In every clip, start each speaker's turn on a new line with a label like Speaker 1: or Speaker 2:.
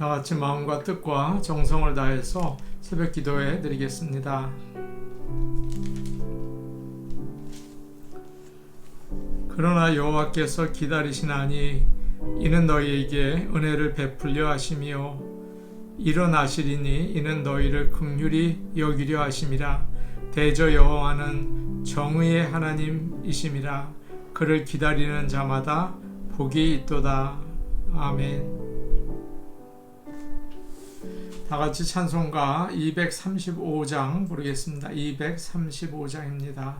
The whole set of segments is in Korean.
Speaker 1: 다 같이 마음과 뜻과 정성을 다해서 새벽 기도해 드리겠습니다. 그러나 여호와께서 기다리시나니 이는 너희에게 은혜를 베풀려 하심이요 일어나시리니 이는 너희를 긍휼히 여기려 하심이라. 대저 여호와는 정의의 하나님이심이라. 그를 기다리는 자마다 복이 있도다. 아멘. 다 같이 찬송가 235장 부르겠습니다. 235장입니다.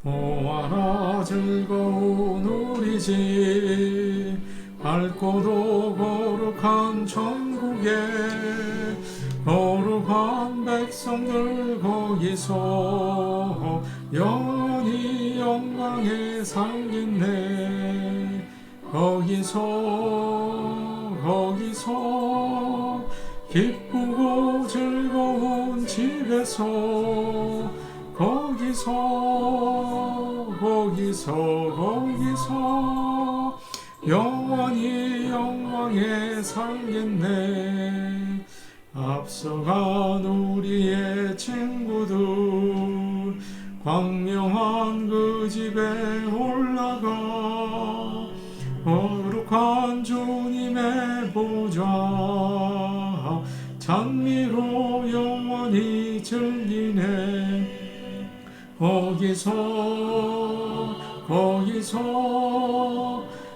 Speaker 1: 보아라 즐거운 우리 집 밝고도 거룩한 천국에 거룩한 백성들 거기서 영원히 영광에 살겠네. 거기서 기쁘고 즐거운 집에서 거기서 영원히 영광에 살겠네. 앞서간 우리의 친구들 광명한 그 집에 올라가 거룩한 주님의 보좌 찬미로 영원히 즐기네. 거기서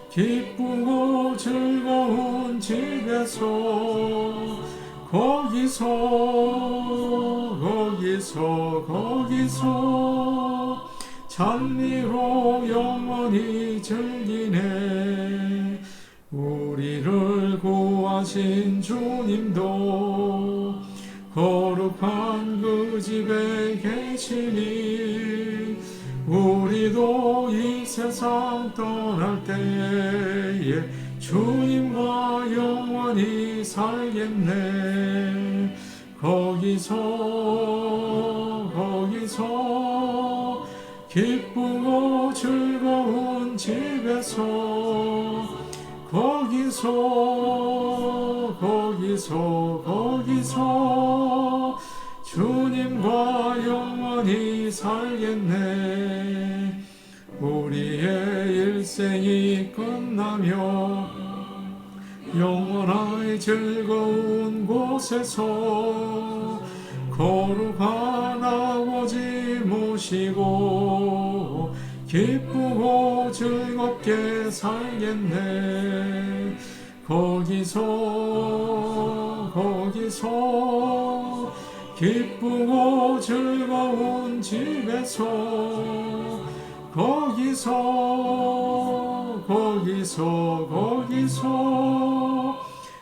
Speaker 1: 기쁘고 즐거운 집에서 거기서 찬미로 영원히 즐기네. 우리를 구하신 주님도 거룩한 그 집에 계시니 우리도 이 세상 떠날 때에 주님과 영원히 살겠네. 거기서 기쁘고 즐거운 집에서 거기서 주님과 영원히 살겠네. 우리의 일생이 끝나며 영원한 즐거운 곳에서 거룩한 아버지 모시고 기쁘고 즐겁게 살겠네. 거기서 기쁘고 즐거운 집에서 거기서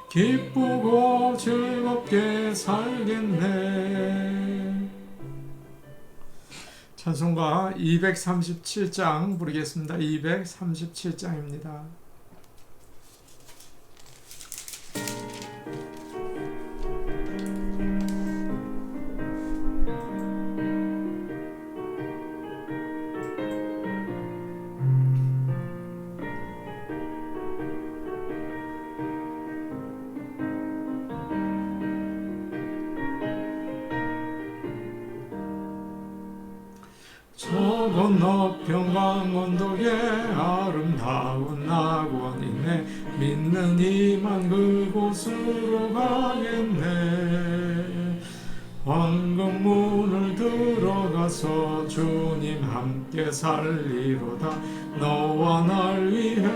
Speaker 1: 기쁘고 즐겁게 살겠네. 찬송가 237장 부르겠습니다. 237장입니다. 저 건너편 강원도에 아름다운 낙원이 있네. 믿는 이만 그곳으로 가겠네. 황금문을 들어가서 주님 함께 살리로다. 너와 날 위해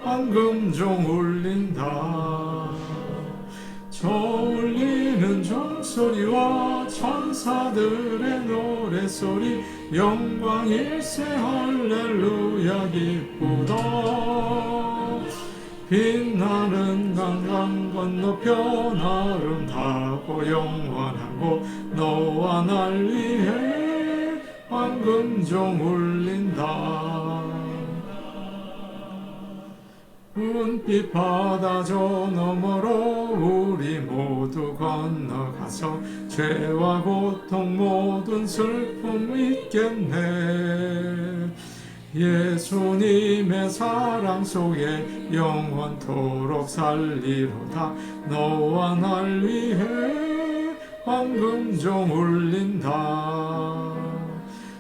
Speaker 1: 황금종 울린다. 저 울리는 종소리와 천사들의 노래소리 영광일세 할렐루야 기쁘다. 빛나는 강강 건너편 아름답고 영원하고 너와 날 위해 황금 황금종 울린다. 은빛 바다 저 너머로 우리 모두 건너가서 죄와 고통 모든 슬픔 잊겠네. 예수님의 사랑 속에 영원토록 살리로다. 너와 날 위해 황금종 울린다.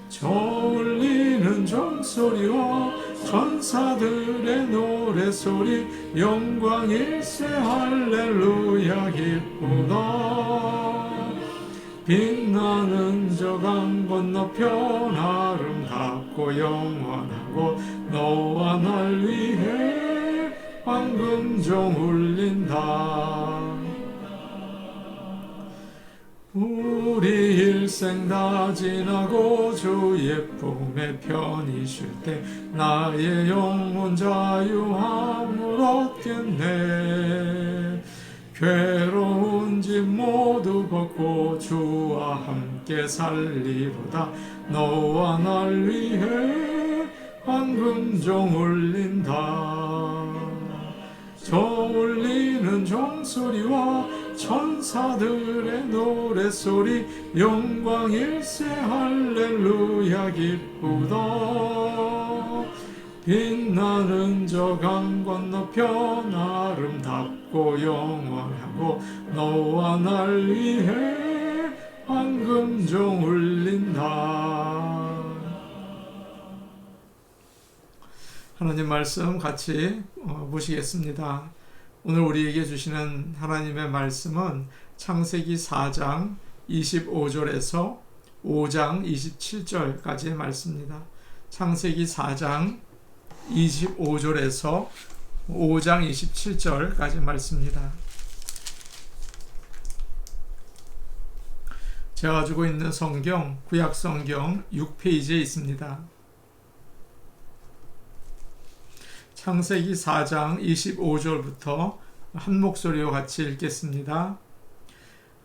Speaker 1: 저 울리는 종소리와 천사들의 노래소리 영광일세 할렐루야 기쁘다. 빛나는 저 강 건너편 아름답고 영원하고 너와 날 위해 황금종 울린다. 우리 일생 다 지나고 주의 품에 편히 쉴 때 나의 영혼 자유함을 얻겠네. 괴로운 짐 모두 벗고 주와 함께 살리로다. 너와 날 위해 황금종 울린다. 저 울리는 종소리와 천사들의 노래소리 영광일세 할렐루야 기쁘다. 빛나는 저 강 건너편 아름답고 영원하고 너와 날 위해 황금종 울린다. 하나님 말씀 같이 보시겠습니다. 오늘 우리에게 주시는 하나님의 말씀은 창세기 4장 25절에서 5장 27절까지의 말씀입니다. 창세기 4장 25절에서 5장 27절까지 말씀입니다. 제가 가지고 있는 성경, 구약성경 6페이지에 있습니다. 창세기 4장 25절부터 한 목소리와 같이 읽겠습니다.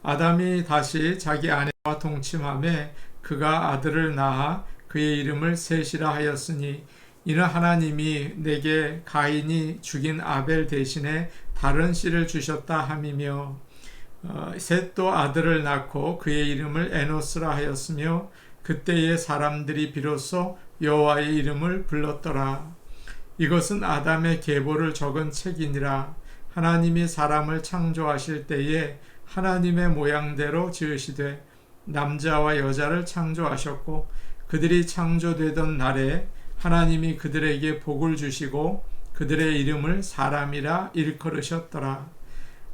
Speaker 1: 아담이 다시 자기 아내와 동침하매 그가 아들을 낳아 그의 이름을 셋이라 하였으니 이는 하나님이 내게 가인이 죽인 아벨 대신에 다른 씨를 주셨다 함이며 셋도 아들을 낳고 그의 이름을 에노스라 하였으며 그때의 사람들이 비로소 여호와의 이름을 불렀더라. 이것은 아담의 계보를 적은 책이니라. 하나님이 사람을 창조하실 때에 하나님의 모양대로 지으시되 남자와 여자를 창조하셨고 그들이 창조되던 날에 하나님이 그들에게 복을 주시고 그들의 이름을 사람이라 일컬으셨더라.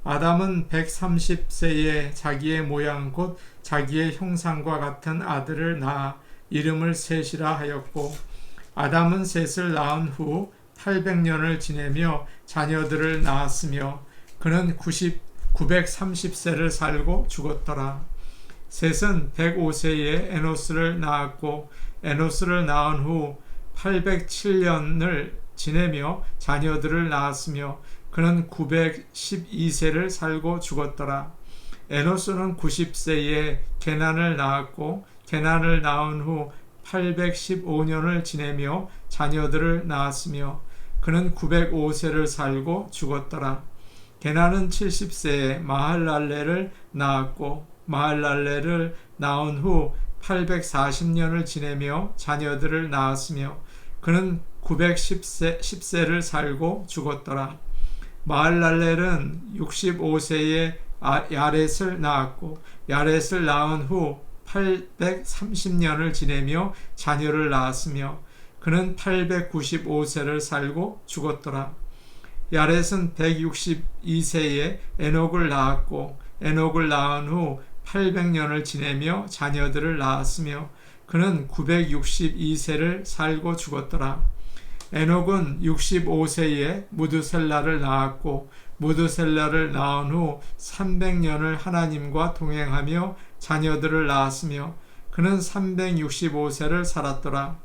Speaker 1: 아담은 130세에 자기의 모양 곧 자기의 형상과 같은 아들을 낳아 이름을 셋이라 하였고 아담은 셋을 낳은 후 800년을 지내며 자녀들을 낳았으며 그는 930세를 살고 죽었더라. 셋은 105세에 에노스를 낳았고 에노스를 낳은 후 807년을 지내며 자녀들을 낳았으며 그는 912세를 살고 죽었더라. 에노스는 90세에 게난을 낳았고 게난을 낳은 후 815년을 지내며 자녀들을 낳았으며 그는 905세를 살고 죽었더라. 게난은 70세에 마할랄레를 낳았고 마할랄레를 낳은 후 840년을 지내며 자녀들을 낳았으며 그는 910세를 살고 죽었더라. 마할랄렐은 65세에 야렛을 낳았고 야렛을 낳은 후 830년을 지내며 자녀를 낳았으며 그는 895세를 살고 죽었더라. 야렛은 162세에 에녹을 낳았고 에녹을 낳은 후 800년을 지내며 자녀들을 낳았으며 그는 962세를 살고 죽었더라. 에녹은 65세에 무드셀라를 낳았고 무드셀라를 낳은 후 300년을 하나님과 동행하며 자녀들을 낳았으며 그는 365세를 살았더라.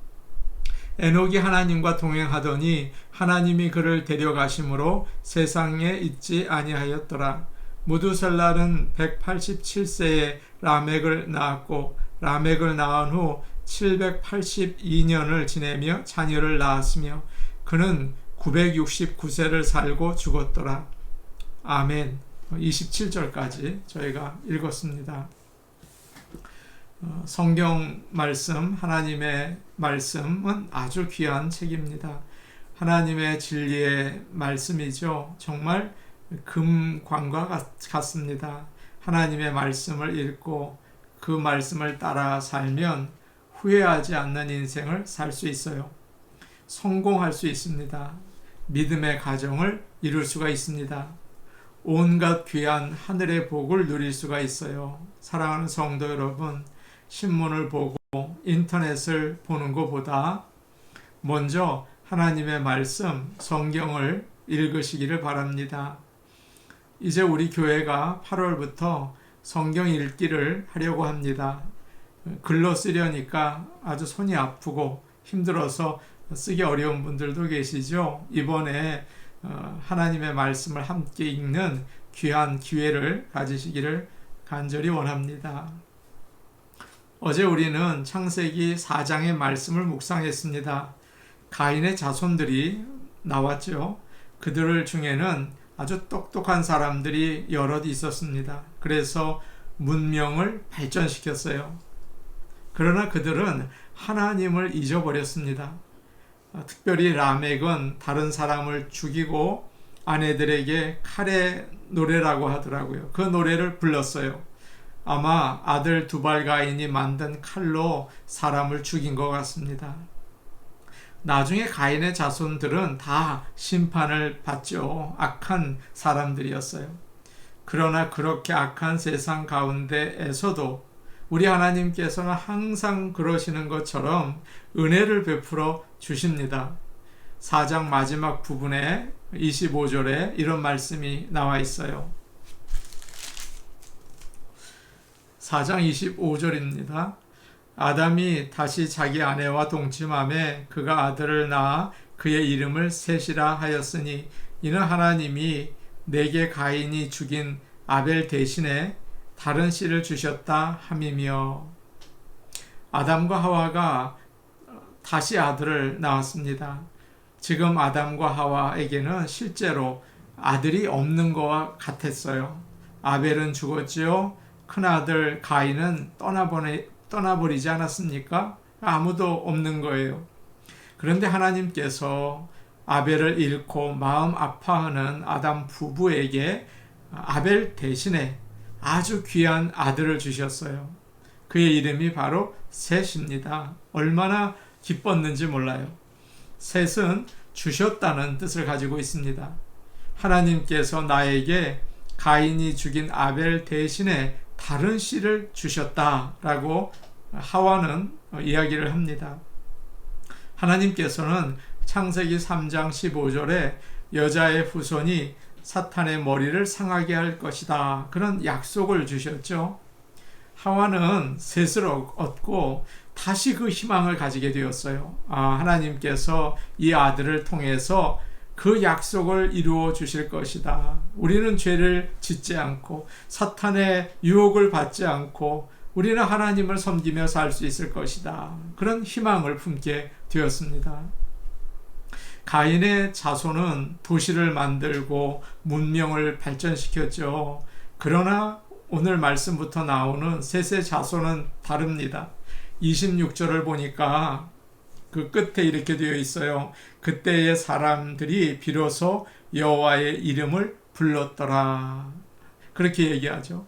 Speaker 1: 에녹이 하나님과 동행하더니 하나님이 그를 데려가심으로 세상에 있지 아니하였더라. 무드셀라는 187세에 라멕을 낳았고 라멕을 낳은 후 782년을 지내며 자녀를 낳았으며 그는 969세를 살고 죽었더라. 아멘. 27절까지 저희가 읽었습니다. 성경 말씀, 하나님의 말씀은 아주 귀한 책입니다. 하나님의 진리의 말씀이죠. 정말 금광과 같습니다. 하나님의 말씀을 읽고 그 말씀을 따라 살면 후회하지 않는 인생을 살 수 있어요. 성공할 수 있습니다. 믿음의 가정을 이룰 수가 있습니다. 온갖 귀한 하늘의 복을 누릴 수가 있어요. 사랑하는 성도 여러분, 신문을 보고 인터넷을 보는 것보다 먼저 하나님의 말씀, 성경을 읽으시기를 바랍니다. 이제 우리 교회가 8월부터 성경 읽기를 하려고 합니다. 글로 쓰려니까 아주 손이 아프고 힘들어서 쓰기 어려운 분들도 계시죠. 이번에 하나님의 말씀을 함께 읽는 귀한 기회를 가지시기를 간절히 원합니다. 어제 우리는 창세기 4장의 말씀을 묵상했습니다. 가인의 자손들이 나왔죠. 그들 중에는 아주 똑똑한 사람들이 여럿 있었습니다. 그래서 문명을 발전시켰어요. 그러나 그들은 하나님을 잊어버렸습니다. 특별히 라멕은 다른 사람을 죽이고 아내들에게 칼의 노래라고 하더라고요. 그 노래를 불렀어요. 아마 아들 두발 가인이 만든 칼로 사람을 죽인 것 같습니다. 나중에 가인의 자손들은 다 심판을 받죠. 악한 사람들이었어요. 그러나 그렇게 악한 세상 가운데에서도 우리 하나님께서는 항상 그러시는 것처럼 은혜를 베풀어 주십니다. 4장 마지막 부분에 25절에 이런 말씀이 나와 있어요. 4장 25절입니다. 아담이 다시 자기 아내와 동침하매 그가 아들을 낳아 그의 이름을 셋이라 하였으니 이는 하나님이 내게 가인이 죽인 아벨 대신에 다른 씨를 주셨다 함이며, 아담과 하와가 다시 아들을 낳았습니다. 지금 아담과 하와에게는 실제로 아들이 없는 것과 같았어요. 아벨은 죽었지요. 큰아들 가인은 떠나버리지 않았습니까? 아무도 없는 거예요. 그런데 하나님께서 아벨을 잃고 마음 아파하는 아담 부부에게 아벨 대신에 아주 귀한 아들을 주셨어요. 그의 이름이 바로 셋입니다. 얼마나 기뻤는지 몰라요. 셋은 주셨다는 뜻을 가지고 있습니다. 하나님께서 나에게 가인이 죽인 아벨 대신에 다른 씨를 주셨다라고 하와는 이야기를 합니다. 하나님께서는 창세기 3장 15절에 여자의 후손이 사탄의 머리를 상하게 할 것이다, 그런 약속을 주셨죠. 하와는 셋을 얻고 다시 그 희망을 가지게 되었어요. 하나님께서 이 아들을 통해서 그 약속을 이루어 주실 것이다. 우리는 죄를 짓지 않고 사탄의 유혹을 받지 않고 우리는 하나님을 섬기며 살 수 있을 것이다. 그런 희망을 품게 되었습니다. 가인의 자손은 도시를 만들고 문명을 발전시켰죠. 그러나 오늘 말씀부터 나오는 셋의 자손은 다릅니다. 26절을 보니까 그 끝에 이렇게 되어 있어요. 그때의 사람들이 비로소 여호와의 이름을 불렀더라. 그렇게 얘기하죠.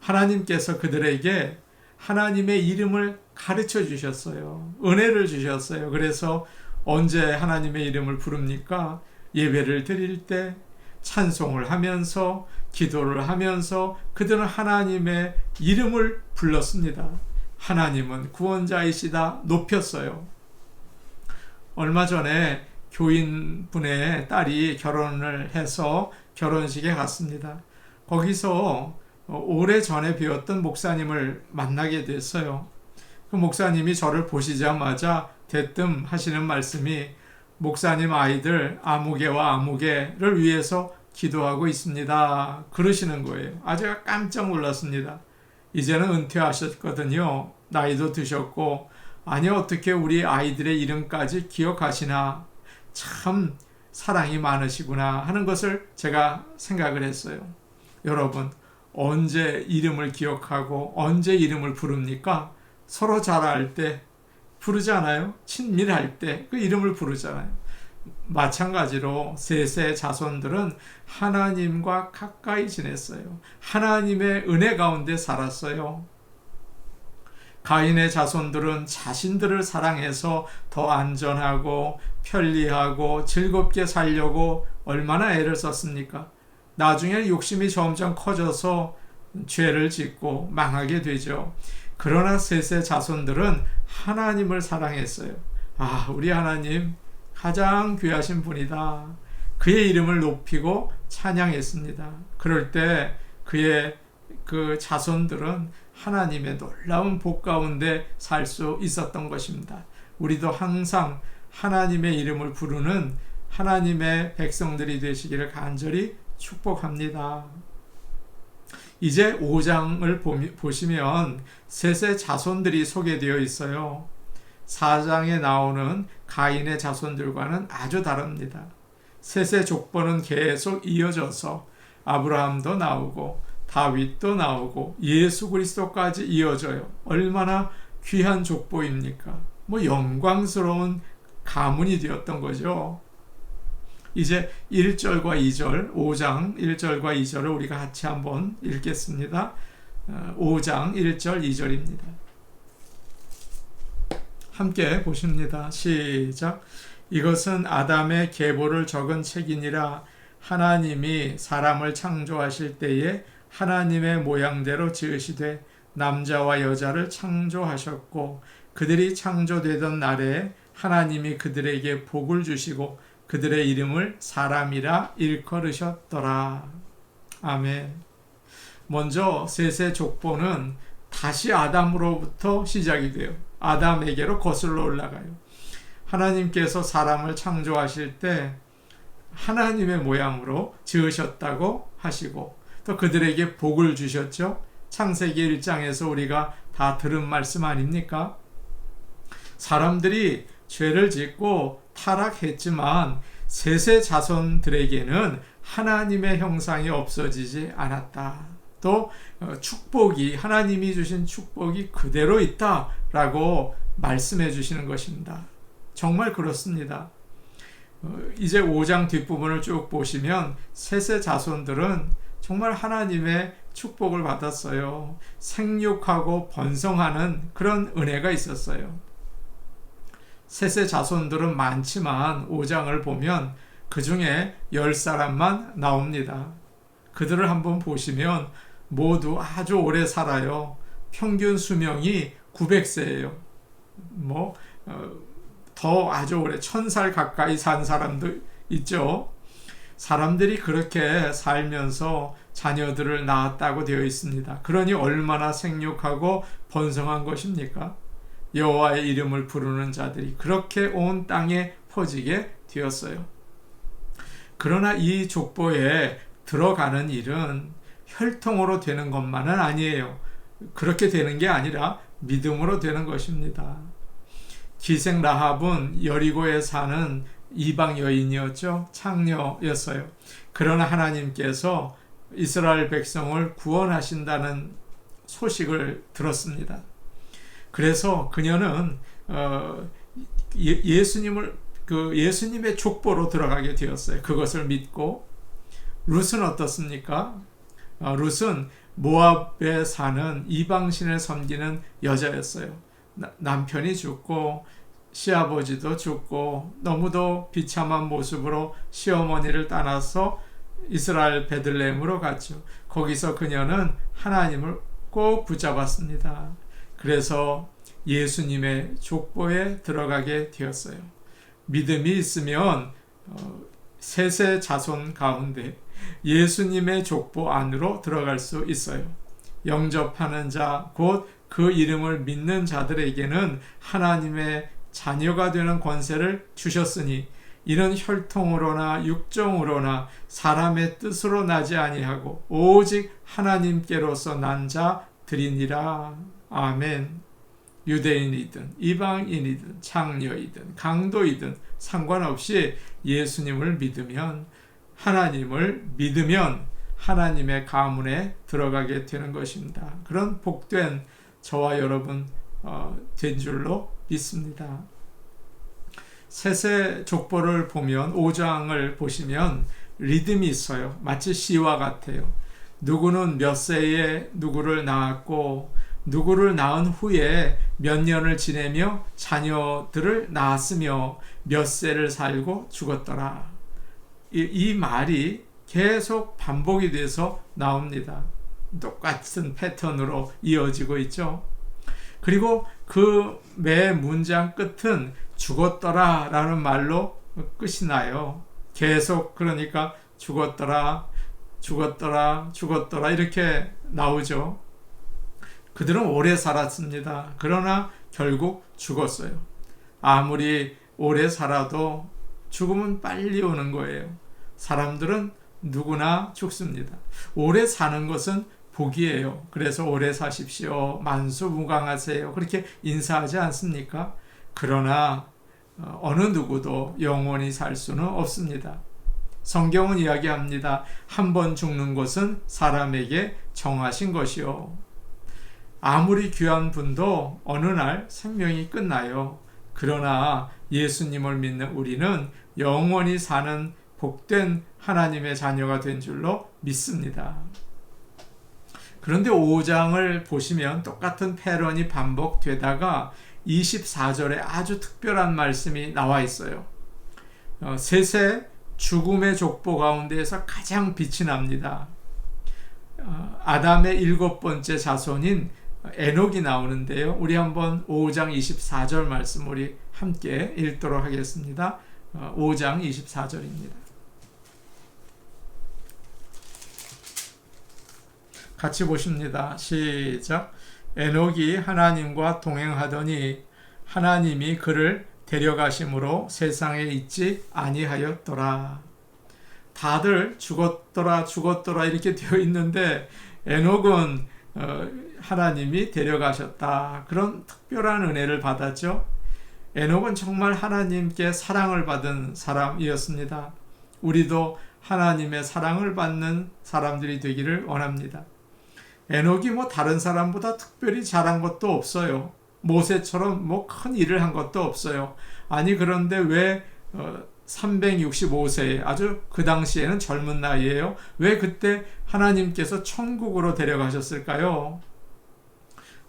Speaker 1: 하나님께서 그들에게 하나님의 이름을 가르쳐 주셨어요. 은혜를 주셨어요. 그래서 언제 하나님의 이름을 부릅니까? 예배를 드릴 때, 찬송을 하면서, 기도를 하면서 그들은 하나님의 이름을 불렀습니다. 하나님은 구원자이시다 높였어요. 얼마 전에 교인분의 딸이 결혼을 해서 결혼식에 갔습니다. 거기서 오래전에 배웠던 목사님을 만나게 됐어요. 그 목사님이 저를 보시자마자 대뜸 하시는 말씀이, 목사님 아이들 아무개와 아무개를 위해서 기도하고 있습니다, 그러시는 거예요. 아주 깜짝 놀랐습니다. 이제는 은퇴하셨거든요. 나이도 드셨고 아니 어떻게 우리 아이들의 이름까지 기억하시나, 참 사랑이 많으시구나 하는 것을 제가 생각을 했어요. 여러분, 언제 이름을 기억하고 언제 이름을 부릅니까? 서로 잘 알 때 부르잖아요. 친밀할 때 그 이름을 부르잖아요. 마찬가지로 셋의 자손들은 하나님과 가까이 지냈어요. 하나님의 은혜 가운데 살았어요. 가인의 자손들은 자신들을 사랑해서 더 안전하고 편리하고 즐겁게 살려고 얼마나 애를 썼습니까? 나중에 욕심이 점점 커져서 죄를 짓고 망하게 되죠. 그러나 셋의 자손들은 하나님을 사랑했어요. 아, 우리 하나님 가장 귀하신 분이다. 그의 이름을 높이고 찬양했습니다. 그럴 때 그의 그 자손들은 하나님의 놀라운 복 가운데 살 수 있었던 것입니다. 우리도 항상 하나님의 이름을 부르는 하나님의 백성들이 되시기를 간절히 축복합니다. 이제 5장을 보시면 셋의 자손들이 소개되어 있어요. 4장에 나오는 가인의 자손들과는 아주 다릅니다. 셋의 족보는 계속 이어져서 아브라함도 나오고 다윗도 나오고 예수 그리스도까지 이어져요. 얼마나 귀한 족보입니까? 영광스러운 가문이 되었던 거죠. 이제 1절과 2절, 5장 1절과 2절을 우리가 같이 한번 읽겠습니다. 5장 1절 2절입니다. 함께 보십니다. 시작. 이것은 아담의 계보를 적은 책이니라. 하나님이 사람을 창조하실 때에 하나님의 모양대로 지으시되 남자와 여자를 창조하셨고 그들이 창조되던 날에 하나님이 그들에게 복을 주시고 그들의 이름을 사람이라 일컬으셨더라. 아멘. 먼저 셋의 족보는 다시 아담으로부터 시작이 돼요. 아담에게로 거슬러 올라가요. 하나님께서 사람을 창조하실 때 하나님의 모양으로 지으셨다고 하시고 또 그들에게 복을 주셨죠. 창세기 1장에서 우리가 다 들은 말씀 아닙니까? 사람들이 죄를 짓고 타락했지만 셋의 자손들에게는 하나님의 형상이 없어지지 않았다. 또 축복이, 하나님이 주신 축복이 그대로 있다라고 말씀해 주시는 것입니다. 정말 그렇습니다. 이제 5장 뒷부분을 쭉 보시면 셋의 자손들은 정말 하나님의 축복을 받았어요. 생육하고 번성하는 그런 은혜가 있었어요. 셋의 자손들은 많지만 5장을 보면 그 중에 10사람만 나옵니다. 그들을 한번 보시면 모두 아주 오래 살아요. 평균 수명이 900세예요. 더 아주 오래 1000살 가까이 산 사람도 있죠. 사람들이 그렇게 살면서 자녀들을 낳았다고 되어 있습니다. 그러니 얼마나 생육하고 번성한 것입니까? 여호와의 이름을 부르는 자들이 그렇게 온 땅에 퍼지게 되었어요. 그러나 이 족보에 들어가는 일은 혈통으로 되는 것만은 아니에요. 그렇게 되는 게 아니라 믿음으로 되는 것입니다. 기생 라합은 여리고에 사는 이방 여인이었죠. 창녀였어요. 그러나 하나님께서 이스라엘 백성을 구원하신다는 소식을 들었습니다. 그래서 그녀는 예수님의 족보로 들어가게 되었어요. 그것을 믿고. 룻은 어떻습니까? 룻은 모압에 사는 이방신을 섬기는 여자였어요. 남편이 죽고 시아버지도 죽고 너무도 비참한 모습으로 시어머니를 떠나서 이스라엘 베들레헴으로 갔죠. 거기서 그녀는 하나님을 꼭 붙잡았습니다. 그래서 예수님의 족보에 들어가게 되었어요. 믿음이 있으면 셋의 자손 가운데 예수님의 족보 안으로 들어갈 수 있어요. 영접하는 자, 곧 그 이름을 믿는 자들에게는 하나님의 자녀가 되는 권세를 주셨으니 이는 혈통으로나 육정으로나 사람의 뜻으로 나지 아니하고 오직 하나님께로서 난 자들이니라. 아멘. 유대인이든 이방인이든 창녀이든 강도이든 상관없이 예수님을 믿으면, 하나님을 믿으면 하나님의 가문에 들어가게 되는 것입니다. 그런 복된 저와 여러분 된 줄로 믿습니다. 셋의 족보를 보면, 5장을 보시면 리듬이 있어요. 마치 시와 같아요. 누구는 몇 세에 누구를 낳았고, 누구를 낳은 후에 몇 년을 지내며 자녀들을 낳았으며 몇 세를 살고 죽었더라. 이 말이 계속 반복이 돼서 나옵니다. 똑같은 패턴으로 이어지고 있죠. 그리고 그 매 문장 끝은 죽었더라 라는 말로 끝이 나요. 계속, 그러니까 죽었더라, 죽었더라, 죽었더라 이렇게 나오죠. 그들은 오래 살았습니다. 그러나 결국 죽었어요. 아무리 오래 살아도 죽음은 빨리 오는 거예요. 사람들은 누구나 죽습니다. 오래 사는 것은 복이에요. 그래서 오래 사십시오, 만수무강하세요, 그렇게 인사하지 않습니까? 그러나 어느 누구도 영원히 살 수는 없습니다. 성경은 이야기합니다. 한 번 죽는 것은 사람에게 정하신 것이요. 아무리 귀한 분도 어느 날 생명이 끝나요. 그러나 예수님을 믿는 우리는 영원히 사는 복된 하나님의 자녀가 된 줄로 믿습니다. 그런데 5장을 보시면 똑같은 패런이 반복되다가 24절에 아주 특별한 말씀이 나와 있어요. 셋의 죽음의 족보 가운데에서 가장 빛이 납니다. 아담의 7번째 자손인 에녹이 나오는데요. 우리 한번 5장 24절 말씀 우리 함께 읽도록 하겠습니다. 5장 24절입니다. 같이 보십니다. 시작. 에녹이 하나님과 동행하더니 하나님이 그를 데려가심으로 세상에 있지 아니하였더라. 다들 죽었더라 죽었더라 이렇게 되어 있는데 에녹은 하나님이 데려가셨다, 그런 특별한 은혜를 받았죠. 에녹은 정말 하나님께 사랑을 받은 사람이었습니다. 우리도 하나님의 사랑을 받는 사람들이 되기를 원합니다. 에녹이 다른 사람보다 특별히 잘한 것도 없어요. 모세처럼 큰 일을 한 것도 없어요. 아니, 그런데 왜 365세에, 아주 그 당시에는 젊은 나이에요, 왜 그때 하나님께서 천국으로 데려가셨을까요?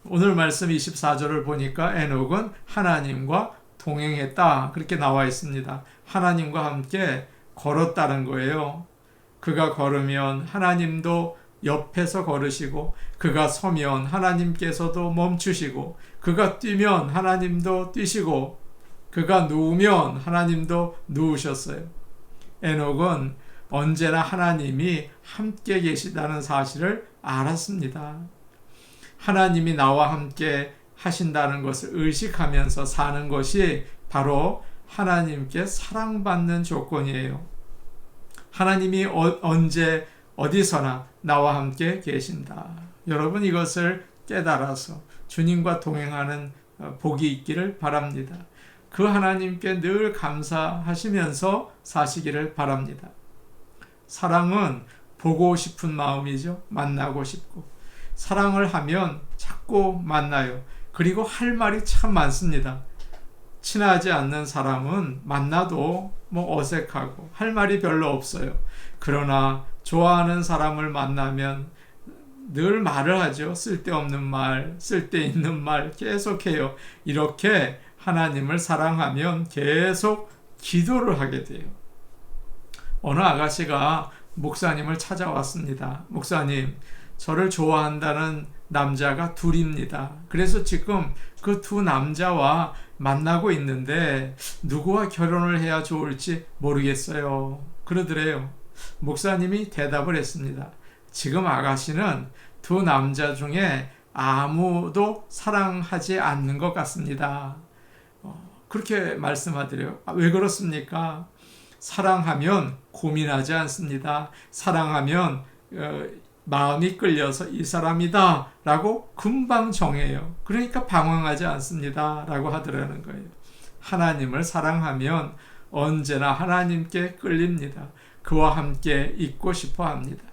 Speaker 1: 오늘 말씀 24절을 보니까 에녹은 하나님과 동행했다, 그렇게 나와 있습니다. 하나님과 함께 걸었다는 거예요. 그가 걸으면 하나님도 옆에서 걸으시고, 그가 서면 하나님께서도 멈추시고, 그가 뛰면 하나님도 뛰시고, 그가 누우면 하나님도 누우셨어요. 에녹은 언제나 하나님이 함께 계시다는 사실을 알았습니다. 하나님이 나와 함께 하신다는 것을 의식하면서 사는 것이 바로 하나님께 사랑받는 조건이에요. 하나님이 언제 어디서나 나와 함께 계신다. 여러분, 이것을 깨달아서 주님과 동행하는 복이 있기를 바랍니다. 그 하나님께 늘 감사하시면서 사시기를 바랍니다. 사랑은 보고 싶은 마음이죠. 만나고 싶고. 사랑을 하면 자꾸 만나요. 그리고 할 말이 참 많습니다. 친하지 않는 사람은 만나도 어색하고 할 말이 별로 없어요. 그러나 좋아하는 사람을 만나면 늘 말을 하죠. 쓸데없는 말, 쓸데있는 말 계속해요. 이렇게 하나님을 사랑하면 계속 기도를 하게 돼요. 어느 아가씨가 목사님을 찾아왔습니다. 목사님, 저를 좋아한다는 남자가 둘입니다. 그래서 지금 그 두 남자와 만나고 있는데 누구와 결혼을 해야 좋을지 모르겠어요. 그러더래요. 목사님이 대답을 했습니다. 지금 아가씨는 두 남자 중에 아무도 사랑하지 않는 것 같습니다. 그렇게 말씀하더래요. 왜 그렇습니까? 사랑하면 고민하지 않습니다. 사랑하면 마음이 끌려서 이 사람이다 라고 금방 정해요. 그러니까 방황하지 않습니다 라고 하더라는 거예요. 하나님을 사랑하면 언제나 하나님께 끌립니다. 그와 함께 있고 싶어 합니다.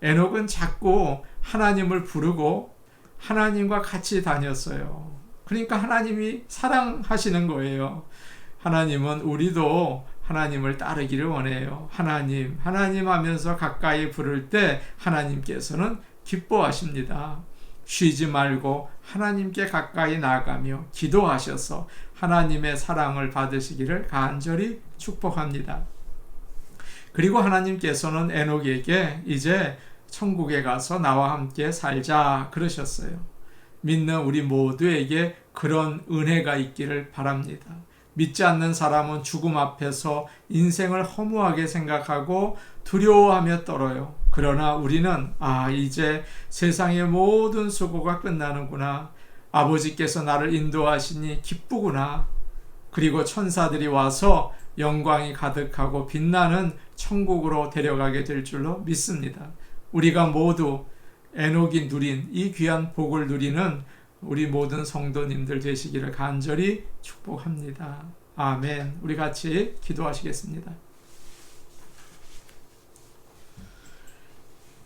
Speaker 1: 에녹은 자꾸 하나님을 부르고 하나님과 같이 다녔어요. 그러니까 하나님이 사랑하시는 거예요. 하나님은 우리도 하나님을 따르기를 원해요. 하나님 하면서 가까이 부를 때 하나님께서는 기뻐하십니다. 쉬지 말고 하나님께 가까이 나가며 기도하셔서 하나님의 사랑을 받으시기를 간절히 축복합니다. 그리고 하나님께서는 에녹에게 이제 천국에 가서 나와 함께 살자 그러셨어요. 믿는 우리 모두에게 그런 은혜가 있기를 바랍니다. 믿지 않는 사람은 죽음 앞에서 인생을 허무하게 생각하고 두려워하며 떨어요. 그러나 우리는 이제 세상의 모든 수고가 끝나는구나. 아버지께서 나를 인도하시니 기쁘구나. 그리고 천사들이 와서 영광이 가득하고 빛나는 천국으로 데려가게 될 줄로 믿습니다. 우리가 모두 에녹이 누린 이 귀한 복을 누리는 우리 모든 성도님들 되시기를 간절히 축복합니다. 아멘. 우리 같이 기도하시겠습니다.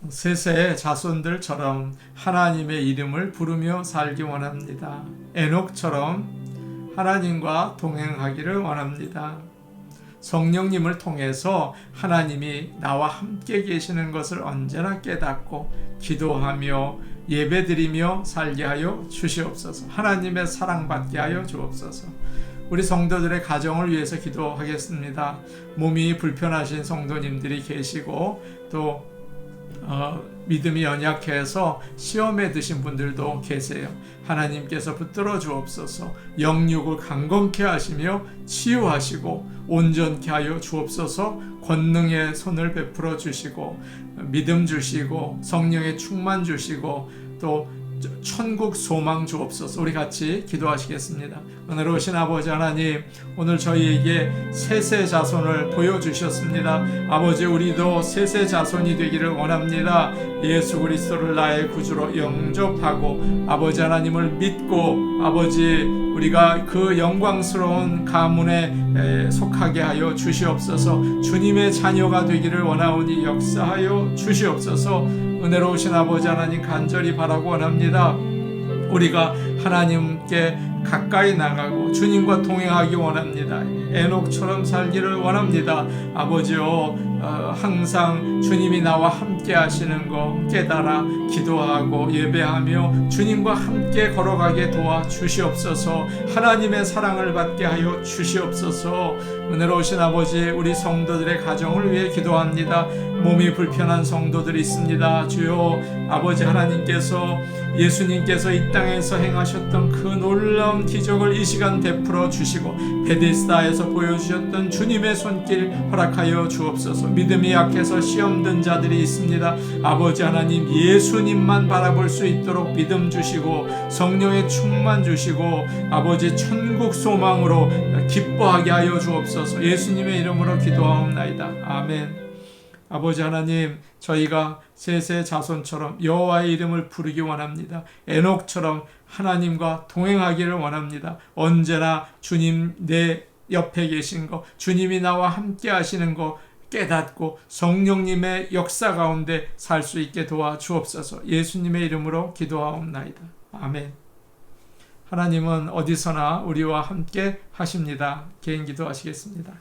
Speaker 1: 셋의 자손들처럼 하나님의 이름을 부르며 살기 원합니다. 에녹처럼 하나님과 동행하기를 원합니다. 성령님을 통해서 하나님이 나와 함께 계시는 것을 언제나 깨닫고 기도하며 예배드리며 살게 하여 주시옵소서. 하나님의 사랑받게 하여 주옵소서. 우리 성도들의 가정을 위해서 기도하겠습니다. 몸이 불편하신 성도님들이 계시고 또 믿음이 연약해서 시험에 드신 분들도 계세요. 하나님께서 붙들어 주옵소서. 영육을 강건케 하시며 치유하시고 온전케 하여 주옵소서. 권능의 손을 베풀어 주시고 믿음 주시고 성령의 충만 주시고 또 천국 소망 주옵소서. 우리 같이 기도하시겠습니다. 은혜로우신 아버지 하나님, 오늘 저희에게 셋의 자손을 보여주셨습니다. 아버지, 우리도 셋의 자손이 되기를 원합니다. 예수 그리스도를 나의 구주로 영접하고 아버지 하나님을 믿고 아버지 우리가 그 영광스러운 가문에 속하게 하여 주시옵소서. 주님의 자녀가 되기를 원하오니 역사하여 주시옵소서. 은혜로우신 아버지 하나님, 간절히 바라고 원합니다. 우리가 하나님께 가까이 나가고 주님과 동행하기 원합니다. 에녹처럼 살기를 원합니다. 아버지요, 항상 주님이 나와 함께 하시는 거 깨달아 기도하고 예배하며 주님과 함께 걸어가게 도와 주시옵소서. 하나님의 사랑을 받게 하여 주시옵소서. 은혜로우신 아버지, 우리 성도들의 가정을 위해 기도합니다. 몸이 불편한 성도들이 있습니다. 주여, 아버지 하나님께서 예수님께서 이 땅에서 행하셨던 그 놀라운 기적을 이 시간 베풀어 주시고 베데스다에서 보여주셨던 주님의 손길 허락하여 주옵소서. 믿음이 약해서 시험든 자들이 있습니다. 아버지 하나님, 예수님만 바라볼 수 있도록 믿음 주시고 성령의 충만 주시고 아버지 천국 소망으로 기뻐하게 하여 주옵소서. 예수님의 이름으로 기도하옵나이다. 아멘. 아버지 하나님, 저희가 셋의 자손처럼 여호와의 이름을 부르기 원합니다. 에녹처럼 하나님과 동행하기를 원합니다. 언제나 주님 내 옆에 계신 거, 주님이 나와 함께 하시는 거 깨닫고 성령님의 역사 가운데 살 수 있게 도와 주옵소서. 예수님의 이름으로 기도하옵나이다. 아멘. 하나님은 어디서나 우리와 함께 하십니다. 개인 기도하시겠습니다.